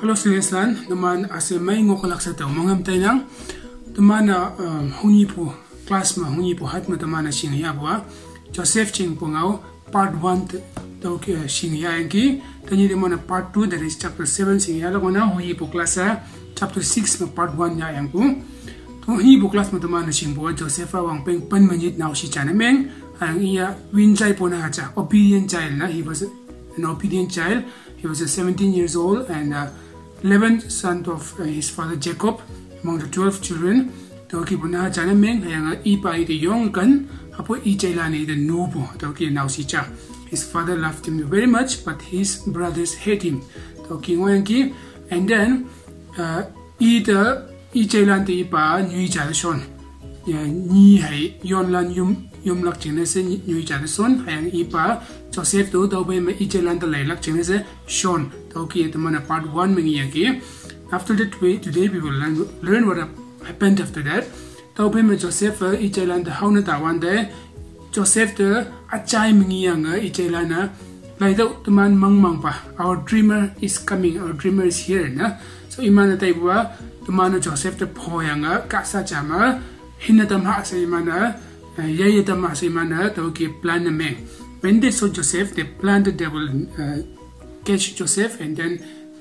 Hello students lan, teman ase mai ngokolak sa tau mangam tainang teman hungi pu class ma hungi pu hat ma teman sing ya bua Joseph Ching pungau part 1 tau ke sing ya engki tani de mana part 2 that is chapter 7 sing ya la kona hungi pu class chapter 6 ma part 1 ya yang pu to hi pu class ma teman sing bua Joseph wang peng pan manit nau si chana meng ang iya win chai pona cha obedient child na he was an obedient child. He was 17 years old and 11th son of his father Jacob among the 12 children. Toki puna chana meng hayang ipa ite yong kan hapo ichailani the nubo toki nausicha. His father loved him very much, but his brothers hate him. Toki ngoyanki and then ichailan te ipa nui cha son. Ni hai yon lan yum lak chine se nui cha son hayang ipa Joseph to be me ichailan te lai lak chine se Sean. Okay, part 1 mengi. After that, today we will learn what happened after that. Taupe me Joseph ichailan the hauna tawan de Joseph the achai mengi yanga ichailana lai do teman mang pa. Our dreamer is coming. Our dreamer is here na. So imana taibua teman Joseph the poyanga kasa chama hinatam ha sa imana yayatam ha sa imana tauke plan me. When they saw Joseph, they planned they will catch Joseph and then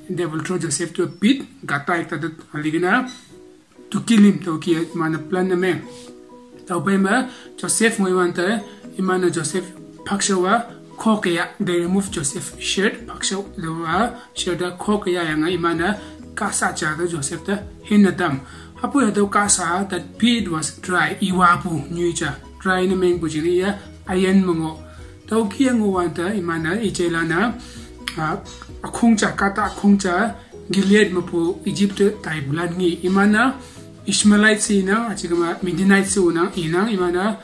they will throw Joseph to a pit. Gata ekta aligina to kill him. Tauki mana plan na me. Taupe ma Joseph mo iwanta imana Joseph pakshawa kokaya. They remove Joseph shirt pakshawa shirt kokaya yang imana kasa chada Joseph ta hinatam. Hapo yado kasa that pit was dry. Iwapu nyuicha dry na meng bujiniya ayan mongo. Tauki ang uwanta imana ichailana akungcha kata akungcha Gilead mapu Egypt tai bulan ngi imana Ishmaelite sina achigama Midianite suna inang imana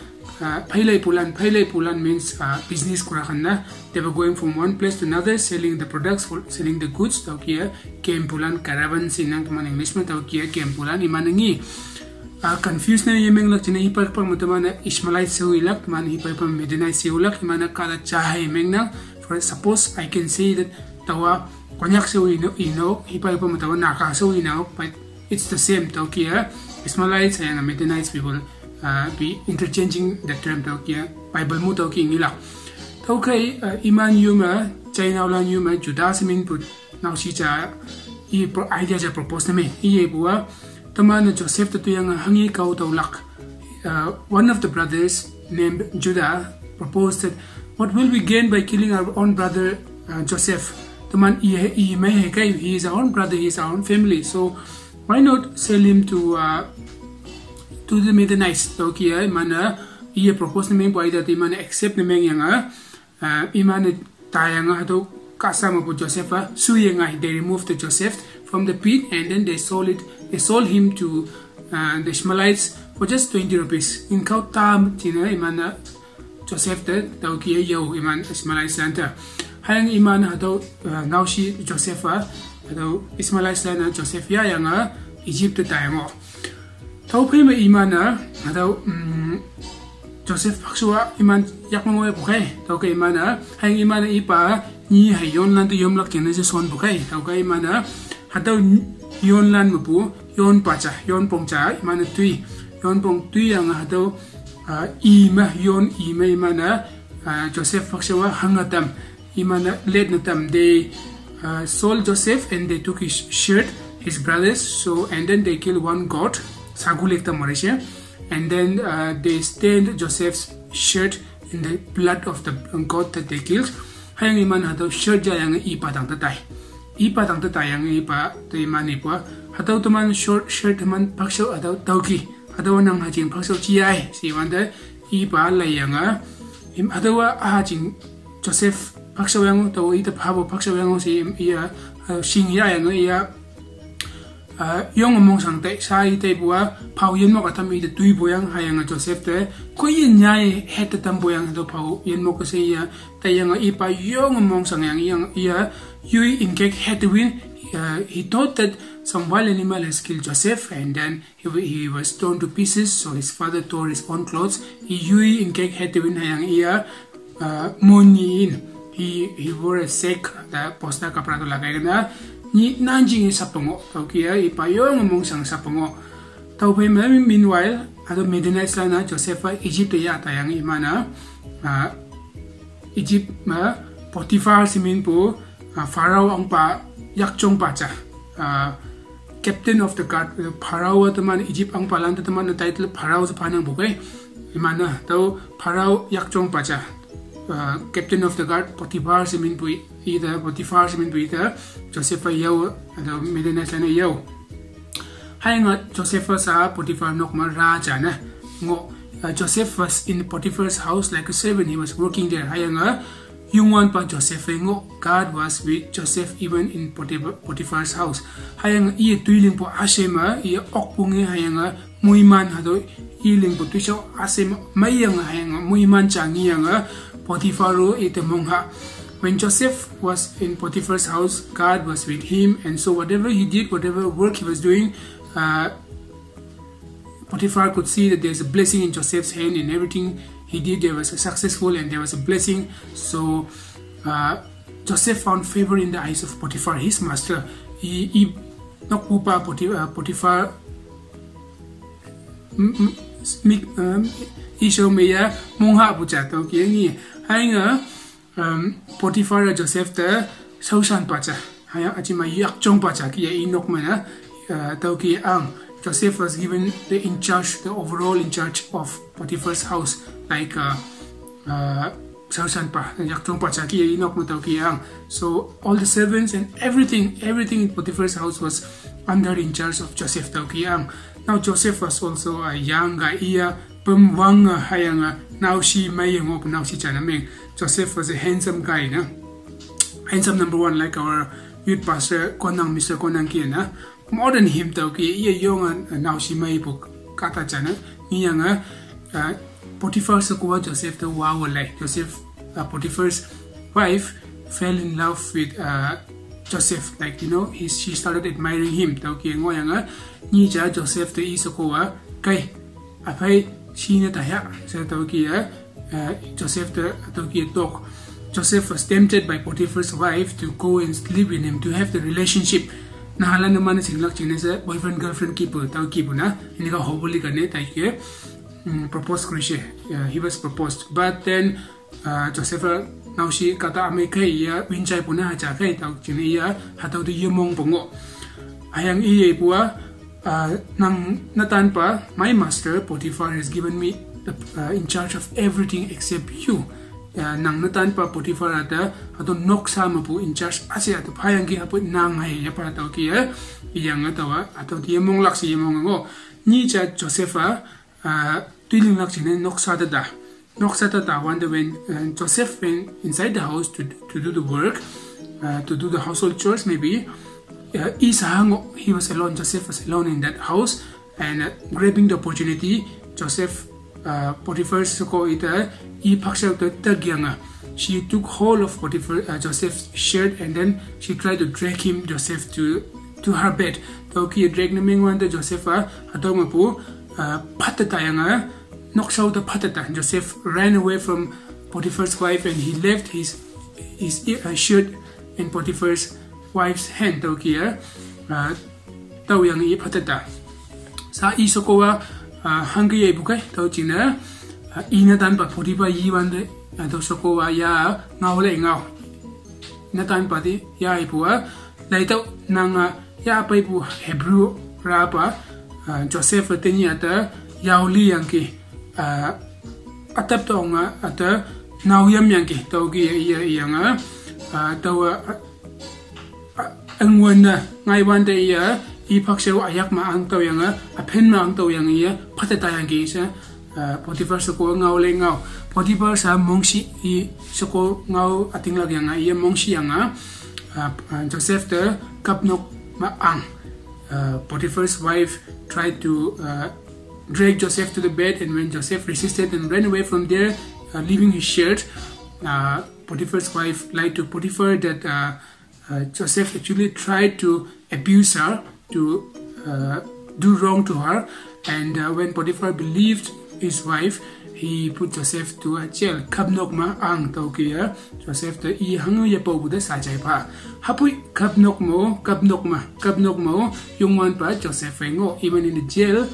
phailai pulan means business kurakanna. They were going from one place to another selling the products, selling the goods. Taukia kem pulan caravan sinang teman English ma taukia kem pulan imana ngi confused na yemeng lak china hipar pa mutamana Ishmaelite seuilak teman hipar pa Midianite seulak imana kala chahai meng nang. For suppose I can say that tawa konyak so ino hipa matawa naka so ino, but it's the same. Taukia Ishmaelites and Midianites we will be interchanging the term. Taukia Bible mu tauki ngila. Taukai iman yuma China ulan yuma Judaism put now si cha idea ja propose na me iye bua taman Joseph to yang hangi kau taulak. One of the brothers named Judah proposed that what will we gain by killing our own brother Joseph? The man he is our own brother, he is our own family. So why not sell him to the Midianites? Taukia mana he proposed me by that iman accept the meng yanga iman tayanga to kasama po Joseph suyanga. They removed the Joseph from the pit and then they sold him to the Ishmaelites for just 20 rupees. In kautam tina imana Joseph the taukia yo iman Ishmaelite center. Hayang iman hado now si Joseph hado Ishmaelite center Joseph ya yang Egypt tayo. Taupe ma iman hado Joseph paksua iman yak mo bukai. Tauke iman hayang iman ipa ni hayon lan to yomlak kena se son bukai. Tauke iman hado yon lan mapu yon pacha yon pongcha iman tui yon pong tui yang hado ima imana Joseph pakshawa hangatam imana led natam. They sold Joseph and they took his shirt, his brothers, so and then they killed one goat sagulekta marisha and then they stained Joseph's shirt in the blood of the goat that they killed. Hayang iman hado shirt jayang ipa tang tatay yang ipa to iman ipa hado tuman short shirt man pakshaw hado tauki hadawa nang hajing pakshaw chiyay si wanda ipa layanga hadawa hajing Joseph pakshaw yang tawo ita pabo pakshaw yang si iya singya yang iya yung among sang tay sa ita buwa pao yen mo katam ita tui boyang hayang Joseph te ko yen nyay hetatam boyang hado pao yen mo kasi iya tayang ipa yung among sang yang iya yui inkek hetawin. He thought that some wild animal has killed Joseph and then he was torn to pieces, so his father tore his own clothes. He yui in kek hetawin hayang iya moniin. He wore a sack the posta kapra to lagay na ni nanjing sapango tau kia ipayong among sang sapango tau pe meanwhile ado Midianite na Joseph Egypt ya tayang imana Egypt ma Potiphar simin po Pharaoh ang pa yakchong pa cha captain of the guard Pharaoh taman Egypt ang palan taman na title Pharaoh sa panang bukay imana tau Pharaoh yakchong pa cha captain of the guard Potiphar simin po Potiphar simin po Joseph yaw ado Midianite na yaw hay nga Joseph sa Potiphar nok ma raja na ngo Joseph was in Potiphar's house like a servant. He was working there. Hay nga yung one pa Joseph ngo God was with Joseph even in Potiphar's house. Hay nga i tuiling po asema i okpungi hay nga muiman hado iling po tuiso asema mayang hay nga muiman changi nga Potipharo ite mongha. When Joseph was in Potiphar's house, God was with him, and so whatever he did, whatever work he was doing, Potiphar could see that there's a blessing in Joseph's hand. In everything he did, there was a successful and there was a blessing. So Joseph found favor in the eyes of Potiphar, his master. He nakpupa Potiphar isyo meya mongha pucha to kiyangi hay nga Potiphar Joseph ta sausan pacha hay achima yakchong pacha kiya inok mana tauki ang Joseph was given the overall in charge of Potiphar's house like sausan pa yakchong pacha kiya inok mo tauki ang so all the servants and everything in Potiphar's house was under in charge of Joseph tauki ang. Now Joseph was also a young guy iya pumwang hayanga now she mayang op now she chanameng. Joseph was a handsome guy na handsome number one like our youth pastor Konang Mr. Konang kia na more than him tauki iya young now she may book kata chana niyanga Potiphar sakuwa Joseph the wow like Joseph Potiphar's wife fell in love with Joseph like you know she started admiring him tauki ngoyanga ni cha Joseph the isakuwa kai apai shina taya sa tauki Joseph the tauki talk Joseph was tempted by Potiphar's wife to go and live with him to have the relationship nahala naman singlak chine sa boyfriend girlfriend kipo tauki puna ini ka hopefully kane taike propose krishe he was proposed but then Joseph now she kata ame kai ya winchai puna cha kai tau chine ya hatau de yemong pongo ayang iye puwa nang natan pa my master Potiphar has given me in charge of everything except you nang natan pa Potiphar ata ato noksa mapu in charge ase ato phayang gi hapu nang hai ya pa tau ki yang atawa ato yemong laksi yemong ngo ni cha Josepha tuiling laksi ne noksa da Noksa ta one day when Joseph went inside the house to do the work, to do the household chores maybe, he was alone, Joseph was alone in that house and grabbing the opportunity, Joseph, Potiphar's soko ita, she took hold of Joseph's shirt and then she tried to drag him, Joseph, to her bed. Toki drag na mingwanda Joseph atong po patatayanga Nokshaw the patata. Joseph ran away from Potiphar's wife and he left his shirt in Potiphar's wife's hand. Taukia tau yang i patata. Sa isokowa hanggi bukai tau china inatan pa Potiphar yiwande tau sokowa ya ngawle ngaw. Natan pa di ya ipua laitau nang ya pa ipu Hebrew rapa Joseph teni ata yauli yang ki atap to nga ata nawyam yang ki taugi iya nga tawa angwana ngai wande iya ipaksew ayak ma ang taw yang apen ma ang taw yang iya patata yang ki sa Potiphar soko ngawle ngaw Potiphar sa mongsi I soko ngaw ating lag yang iya mongsi yang Joseph the kapnok ma ang Potiphar's wife tried to drag Joseph to the bed, and when Joseph resisted and ran away from there, leaving his shirt, Potiphar's wife lied to Potiphar that Joseph actually tried to abuse her, to do wrong to her, and when Potiphar believed his wife, he put Joseph to a jail. Kabnok ma ang taukia Joseph to I hangu ya po buda sa jay pa. Hapui kabnok mo yung one pa Joseph ngo. Even in the jail,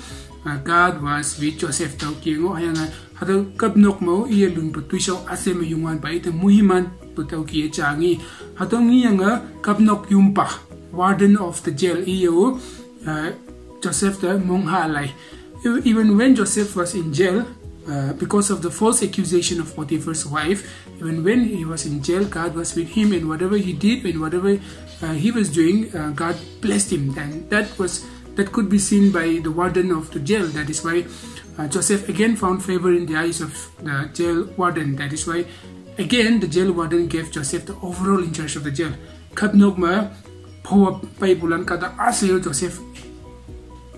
God was with Joseph taukia ngo. Hayang hado kabnok mo iya lun putuisaw ase mo yung one pa ito muhiman putaukia changi. Hado ngiya nga kabnok yung pa warden of the jail iyo Joseph the mong halay. Even when Joseph was in jail, because of the false accusation of Potiphar's wife, even when he was in jail, God was with him, and whatever he did and whatever he was doing, God blessed him. And that could be seen by the warden of the jail. That is why Joseph again found favor in the eyes of the jail warden. That is why again the jail warden gave Joseph the overall in charge of the jail. Kapnogma po pay bulan kada asayo Joseph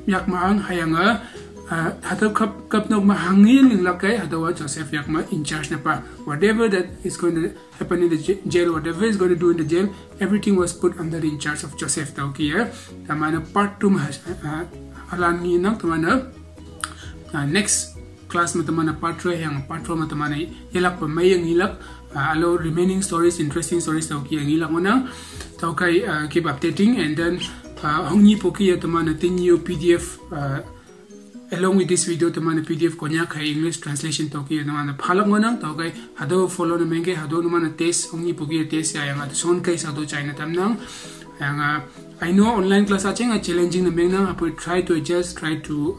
yakmaang hayanga hataw kapnog mahangin ning lakay hataw Joseph yakma in charge na pa. Whatever that is going to happen in the jail, whatever is going to do in the jail, everything was put under the in charge of Joseph tau kia. Tamana part 2 halan nginang tamana next class matamana part 3 yang part 4 matamana ilak pa may yang ilak alo remaining stories, interesting stories tau kia ilak mo na tau kay keep updating. And then hongni po kia tamana tinyo PDF along with this video tamana PDF konya kay English translation to kia tamana phalak mo nang tau kay hado follow na menge hado naman test hongni po kia test ya yang son kay sa do China tamnang yang I know online class acheng challenging na meng nang apo try to adjust, try to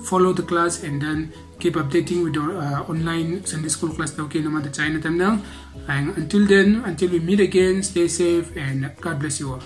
follow the class and then keep updating with our online Sunday school class tau kia naman China tamnang. And until then, until we meet again, stay safe and God bless you all.